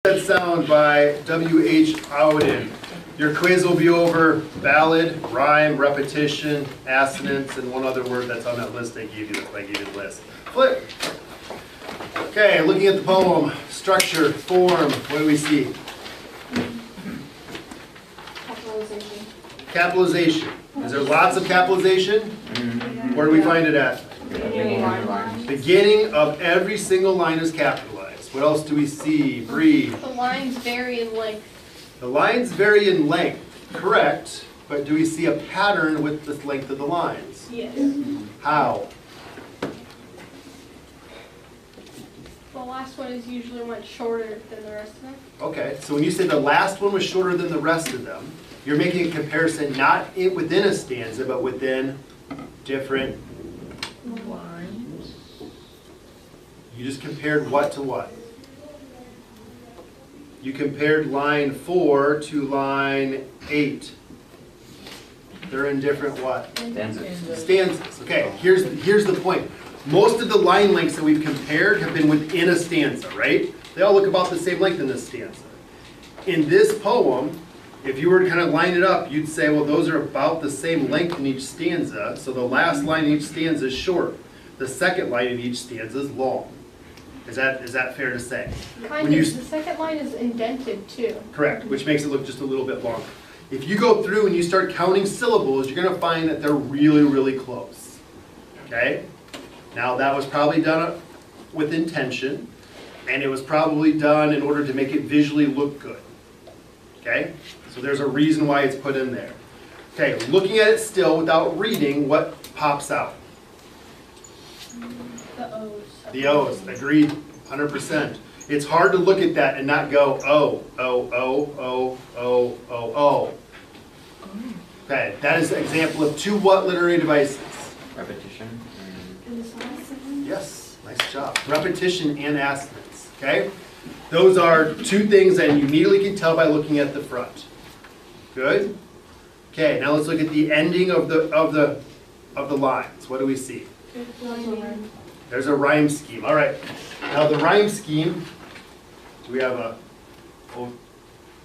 That sound by W.H. Auden. Your quiz will be over ballad, rhyme, repetition, assonance, and one other word that's on that list I gave you. The list. Flip. Okay, looking at the poem, structure, form, what do we see? Capitalization. Capitalization. Is there lots of capitalization? Where do we find it at? Beginning of every single line is capitalized. What else do we see? Breathe. The lines vary in length. The lines vary in length, correct, but do we see a pattern with the length of the lines? Yes. How? The last one is usually much shorter than the rest of them. Okay, so when you say the last one was shorter than the rest of them, you're making a comparison not within a stanza, but within different lines. You just compared what to what? You compared line 4 to line 8. They're in different what? Stanzas. Okay, here's the point. Most of the line lengths that we've compared have been within a stanza, right? They all look about the same length in this stanza. In this poem, if you were to kind of line it up, you'd say, well, those are about the same length in each stanza, so the last line in each stanza is short. The second line in each stanza is long. Is that fair to say? Kind of. The second line is indented too. Correct, which makes it look just a little bit longer. If you go through and you start counting syllables, you're going to find that they're really, really close. Okay? Now that was probably done with intention, and it was probably done in order to make it visually look good. Okay? So there's a reason why it's put in there. Okay, looking at it still without reading, what pops out? The O's. The O's, agreed, 100%. It's hard to look at that and not go, oh, oh, oh, oh, oh, oh, oh. Okay, that is an example of two what literary devices? Repetition. Yes, nice job. Repetition and assonance, okay? Those are two things that you immediately can tell by looking at the front. Good? Okay, now let's look at the ending of the lines. What do we see? There's a rhyme scheme. All right. Now the rhyme scheme, do we have a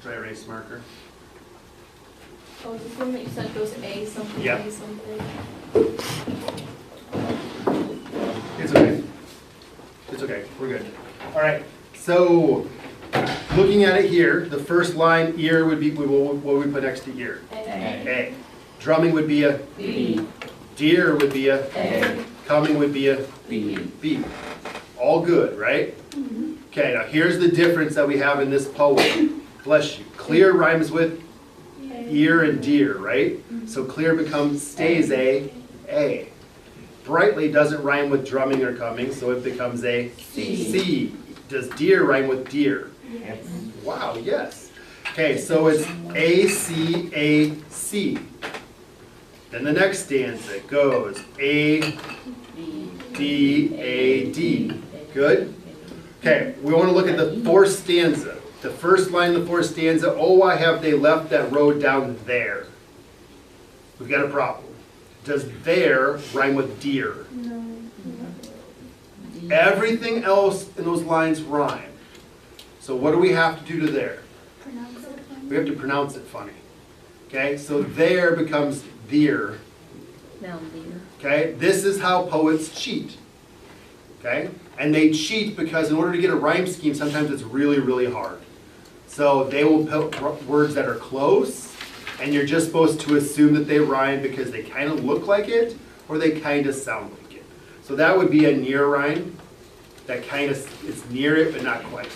dry erase marker? Oh, this one that you said goes A something, Yeah. A something. It's okay. It's okay. We're good. All right. So looking at it here, the first line, ear, would be, what would we put next to ear? A. Drumming would be a B. Deer would be a A. Coming would be a B. B. All good, right? Okay, now here's the difference that we have in this poem. Bless you. Clear rhymes with ear and deer, right? So clear stays A. Brightly doesn't rhyme with drumming or coming, so it becomes a C. Does deer rhyme with deer? Yes. Wow, yes. Okay, so it's A, C, A, C. Then the next stanza goes A, D, A, D. Good? Okay, we want to look at the fourth stanza. The first line of the fourth stanza, oh, why have they left that road down there? We've got a problem. Does there rhyme with deer? No. Everything else in those lines rhyme. So what do we have to do to there? We have to pronounce it funny. Okay, so there becomes deer. Now dear. Okay, this is how poets cheat. Okay, and they cheat because in order to get a rhyme scheme, sometimes it's really, really hard. So they will put words that are close, and you're just supposed to assume that they rhyme because they kind of look like it, or they kind of sound like it. So that would be a near rhyme. That kind of, it's near it, but not quite.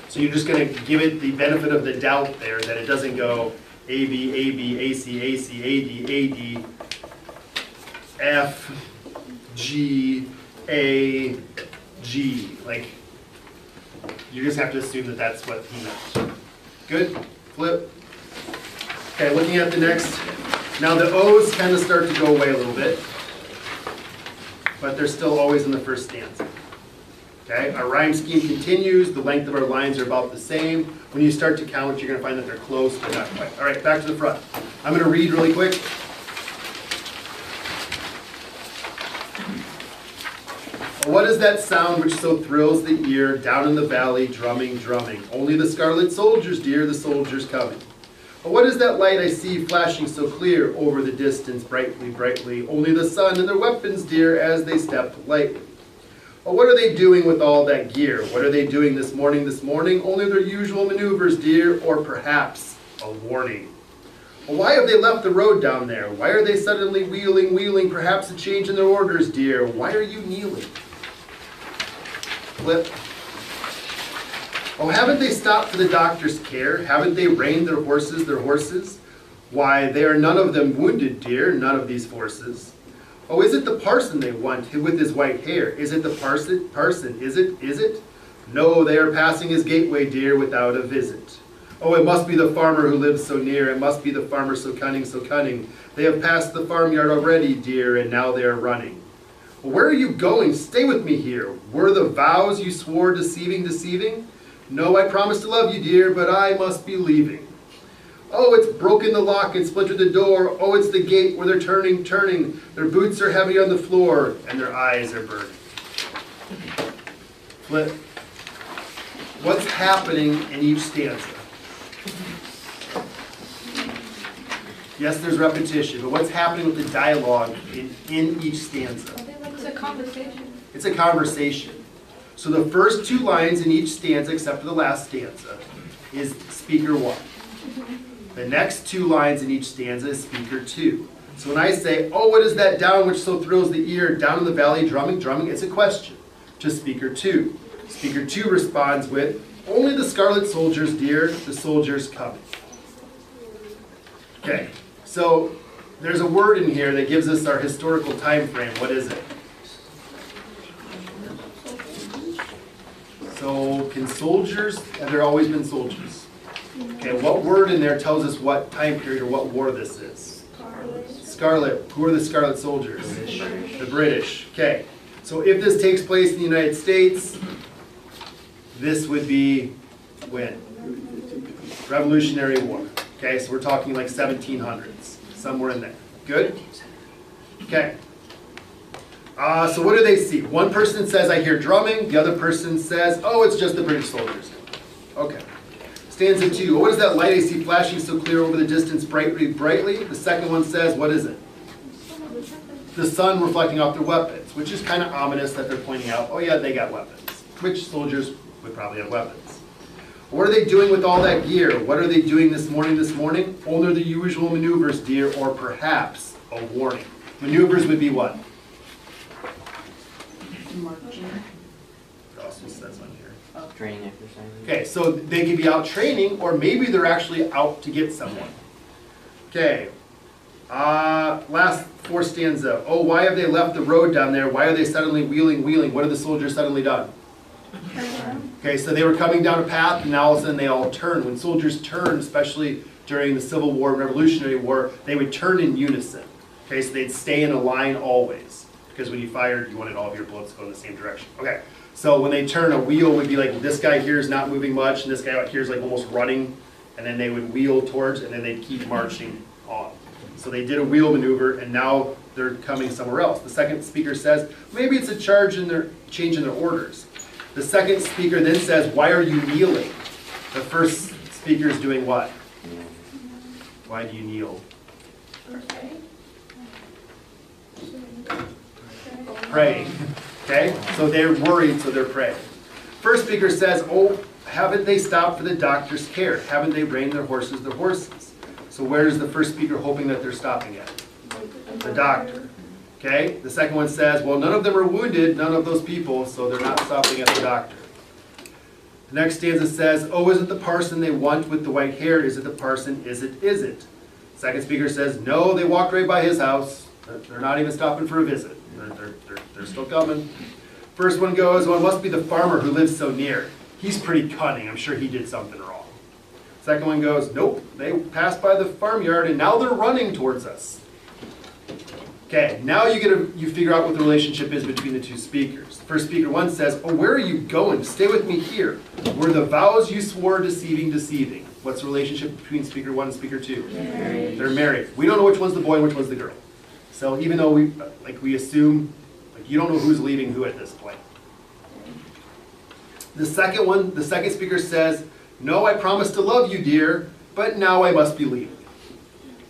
So you're just going to give it the benefit of the doubt there, that it doesn't go A, B, A, B, A, C, A, C, A, D, A, D, F, G, A, G. Like, you just have to assume that that's what he meant. Good? Flip. Okay, looking at the next. Now the O's kind of start to go away a little bit, but they're still always in the first stanza. Okay, our rhyme scheme continues. The length of our lines are about the same. When you start to count, you're going to find that they're close, but not quite. All right, back to the front. I'm going to read really quick. What is that sound which so thrills the ear down in the valley, drumming, drumming? Only the scarlet soldiers, dear, the soldiers coming. What is that light I see flashing so clear over the distance, brightly, brightly? Only the sun and their weapons, dear, as they step lightly. What are they doing with all that gear? What are they doing this morning, Only their usual maneuvers, dear, or perhaps a warning. Why have they left the road down there? Why are they suddenly wheeling, perhaps a change in their orders, dear? Why are you kneeling? Flip. Haven't they stopped for the doctor's care? Haven't they reined their horses? Why, they are none of them wounded, dear, none of these forces. Is it the parson they want with his white hair? Is it the parson? Is it? No, they are passing his gateway, dear, without a visit. It must be the farmer who lives so near. It must be the farmer so cunning, so cunning. They have passed the farmyard already, dear, and now they are running. Where are you going? Stay with me here. Were the vows you swore deceiving? No, I promised to love you, dear, but I must be leaving. It's broken the lock and splintered the door. It's the gate where they're turning. Their boots are heavy on the floor, and their eyes are burning. Flip. What's happening in each stanza? Yes, there's repetition, but what's happening with the dialogue in each stanza? It's a conversation. It's a conversation. So the first two lines in each stanza, except for the last stanza, is speaker one. The next two lines in each stanza is speaker two. So when I say, what is that down which so thrills the ear, down in the valley, drumming, it's a question to speaker two. Speaker two responds with, only the scarlet soldiers, dear, the soldiers coming. Okay, so there's a word in here that gives us our historical time frame. What is it? So can soldiers, have there always been soldiers? Okay, what word in there tells us what time period or what war this is? Scarlet. Who are the scarlet soldiers? The British. Okay, so if this takes place in the United States, this would be when? Revolutionary War. Okay, so we're talking like 1700s, somewhere in there. Good? Okay. So what do they see? One person says, I hear drumming. The other person says, it's just the British soldiers. Okay. Stanza two. What is that light I see flashing so clear over the distance, brightly? The second one says, what is it? The sun reflecting off their weapons, which is kind of ominous that they're pointing out, yeah, they got weapons. Which soldiers would probably have weapons? What are they doing with all that gear? What are they doing this morning? Only the usual maneuvers, dear, or perhaps a warning. Maneuvers would be what? Marching. It also says on here. Training exercises. Okay, so they could be out training, or maybe they're actually out to get someone. Okay, last four stanza. Why have they left the road down there? Why are they suddenly wheeling? What have the soldiers suddenly done? Okay, so they were coming down a path, and now all of a sudden they all turn. When soldiers turn, especially during the Civil War and Revolutionary War, they would turn in unison. Okay, so they'd stay in a line always, because when you fired, you wanted all of your bullets to go in the same direction. Okay, so when they turn, a wheel would be like, this guy here is not moving much, and this guy out here is like almost running, and then they would wheel towards, and then they'd keep marching on. So they did a wheel maneuver, and now they're coming somewhere else. The second speaker says, maybe it's a change in their orders. The second speaker then says, why are you kneeling? The first speaker is doing what? Why do you kneel? Praying. Okay? So they're worried, so they're praying. First speaker says, haven't they stopped for the doctor's care? Haven't they reined their horses? So where is the first speaker hoping that they're stopping at? The doctor. Okay? The second one says, well, none of them are wounded, none of those people, so they're not stopping at the doctor. The next stanza says, is it the parson they want with the white hair? Is it the parson? Is it? Second speaker says, no, they walked right by his house. They're not even stopping for a visit. They're still coming. First one goes, it must be the farmer who lives so near. He's pretty cunning. I'm sure he did something wrong. Second one goes, nope, they passed by the farmyard and now they're running towards us. Okay, now you figure out what the relationship is between the two speakers. First speaker one says, where are you going? Stay with me here. Were the vows you swore deceiving? What's the relationship between speaker one and speaker two? Married. They're married. We don't know which one's the boy and which one's the girl. So even though we assume, You don't know who's leaving who at this point. The second speaker says, no, I promise to love you, dear, but now I must be leaving.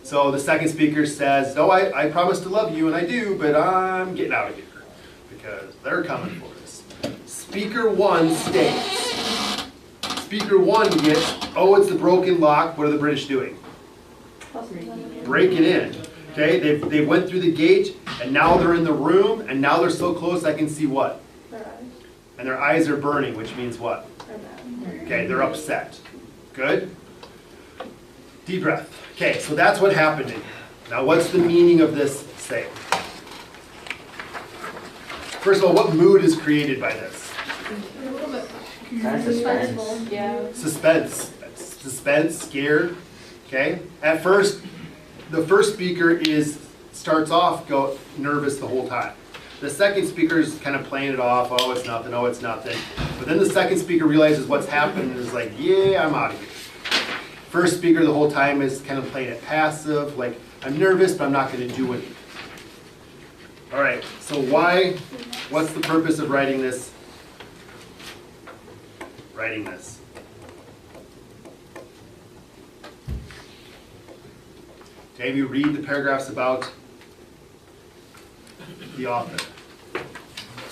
So the second speaker says, no, I promise to love you, and I do, but I'm getting out of here because they're coming for us. Speaker one states. Speaker one gets, oh, it's the broken lock. What are the British doing? Breaking in. Okay, they went through the gate, and now they're in the room, and now they're so close I can see what? Their eyes. And their eyes are burning, which means what? They're bad. Okay, they're upset. Good? Deep breath. Okay, so that's what happened in here. Now what's the meaning of this saying? First of all, what mood is created by this? A little bit Suspenseful. Yeah. Suspense, scared. Okay? At first, the first speaker starts off nervous the whole time. The second speaker is kind of playing it off, oh, it's nothing, oh, it's nothing. But then the second speaker realizes what's happened and is like, yeah, I'm out of here. First speaker the whole time is kind of playing it passive, like, I'm nervous, but I'm not going to do anything. All right, so what's the purpose of writing this? Okay, we read the paragraphs about the author.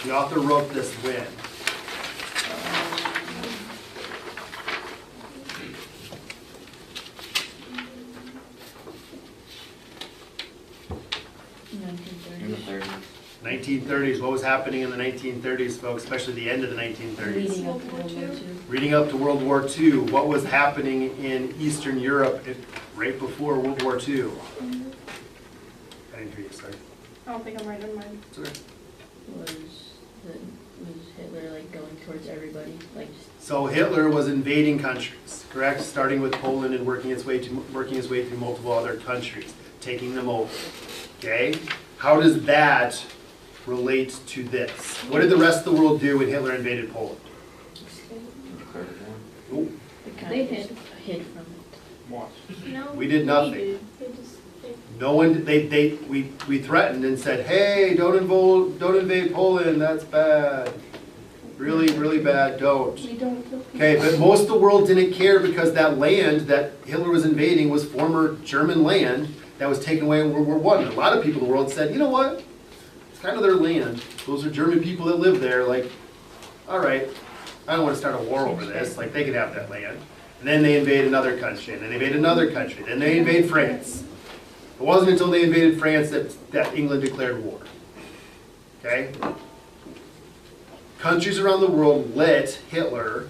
The author wrote this when? In the 30s. 1930s. What was happening in the 1930s, folks, especially the end of the 1930s? Leading up to World War II. Reading up to World War II. What was happening in Eastern Europe right before World War II? I didn't hear you, sorry. I don't think I'm right in mine. Sorry. Was Hitler like going towards everybody? Like just So Hitler was invading countries, correct? Starting with Poland and working his way through multiple other countries, taking them over. Okay? How does that relate to this? What did the rest of the world do when Hitler invaded Poland? Ooh, they kind They of just hid from it. Watch. No. We did nothing. They just, no one. We threatened and said, "Hey, don't invade Poland. That's bad. Really, really bad. Don't." we don't kill people. Okay, but most of the world didn't care because that land that Hitler was invading was former German land that was taken away in World War I. And a lot of people in the world said, you know what? It's kind of their land. Those are German people that live there. Like, all right, I don't want to start a war over this. Like, they could have that land. And then they invade another country, and then they invade another country. Then they invade France. It wasn't until they invaded France that England declared war. Okay? Countries around the world let Hitler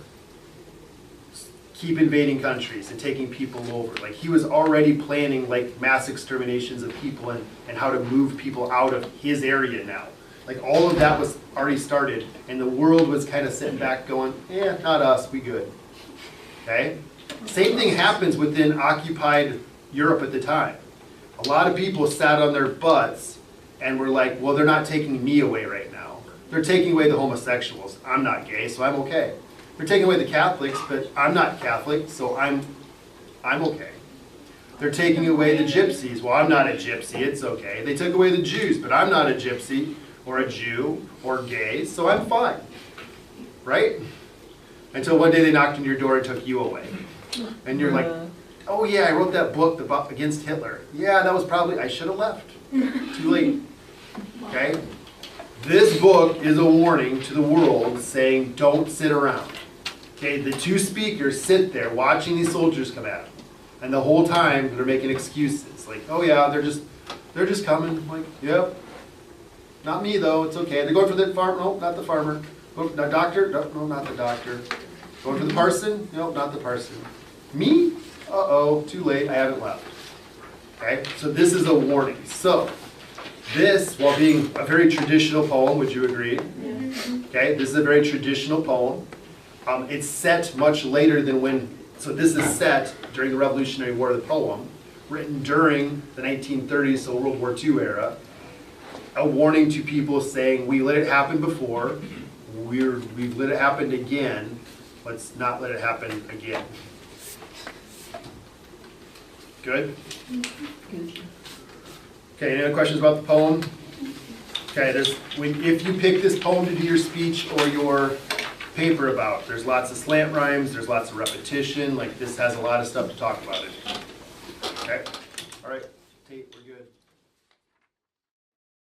keep invading countries and taking people over. Like, he was already planning like mass exterminations of people and how to move people out of his area now. Like, all of that was already started, and the world was kind of sitting back going, not us, we good. Okay? Same thing happens within occupied Europe at the time. A lot of people sat on their butts and were like, well, they're not taking me away right now. They're taking away the homosexuals. I'm not gay, so I'm okay. They're taking away the Catholics, but I'm not Catholic, so I'm okay. They're taking away the gypsies. Well, I'm not a gypsy, it's okay. They took away the Jews, but I'm not a gypsy or a Jew or gay, so I'm fine. Right? Until one day they knocked on your door and took you away. And you're like, oh yeah, I wrote that book against Hitler. Yeah, that was probably, I should have left. Too late. Okay? This book is a warning to the world saying, don't sit around. Okay, the two speakers sit there watching these soldiers come at them. And the whole time they're making excuses. Like, oh yeah, they're just coming. I'm like, yep. Not me though, it's okay. They're going for the farmer, no, not the farmer. Oh, the doctor, no, not the doctor. Going for the parson, no, not the parson. Me? Uh-oh, too late, I haven't left. Okay, so this is a warning. So, this, while being a very traditional poem, would you agree? Okay, this is a very traditional poem. It's set much later than so this is set during the Revolutionary War, the poem, written during the 1930s, so World War II era. A warning to people saying, we let it happen before, we've let it happen again, let's not let it happen again. Good? Okay, any other questions about the poem? Okay, if you pick this poem to do your speech or your paper about, there's lots of slant rhymes, there's lots of repetition, like this has a lot of stuff to talk about it. Okay, all right, Tate, we're good.